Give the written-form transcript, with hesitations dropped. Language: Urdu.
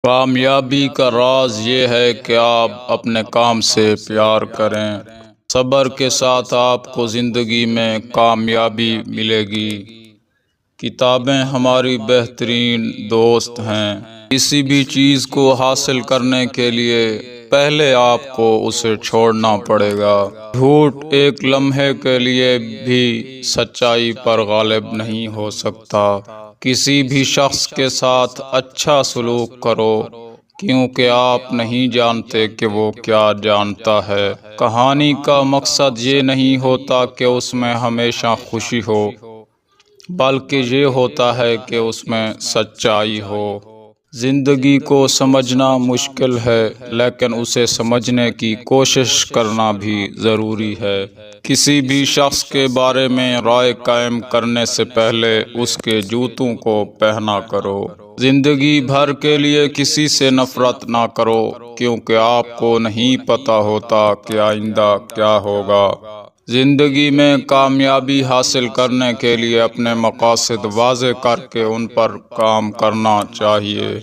کامیابی کا راز یہ ہے کہ آپ اپنے کام سے پیار کریں۔ صبر کے ساتھ آپ کو زندگی میں کامیابی ملے گی۔ کتابیں ہماری بہترین دوست ہیں۔ کسی بھی چیز کو حاصل کرنے کے لیے پہلے آپ کو اسے چھوڑنا پڑے گا۔ جھوٹ ایک لمحے کے لیے بھی سچائی پر غالب نہیں ہو سکتا۔ کسی بھی شخص کے ساتھ اچھا سلوک کرو، کیونکہ آپ نہیں جانتے کہ وہ کیا جانتا ہے۔ کہانی کا مقصد یہ نہیں ہوتا کہ اس میں ہمیشہ خوشی ہو، بلکہ یہ ہوتا ہے کہ اس میں سچائی ہو۔ زندگی کو سمجھنا مشکل ہے، لیکن اسے سمجھنے کی کوشش کرنا بھی ضروری ہے۔ کسی بھی شخص کے بارے میں رائے قائم کرنے سے پہلے اس کے جوتوں کو پہنا کرو۔ زندگی بھر کے لیے کسی سے نفرت نہ کرو، کیونکہ آپ کو نہیں پتہ ہوتا کہ آئندہ کیا ہوگا۔ زندگی میں کامیابی حاصل کرنے کے لیے اپنے مقاصد واضح کر کے ان پر کام کرنا چاہیے۔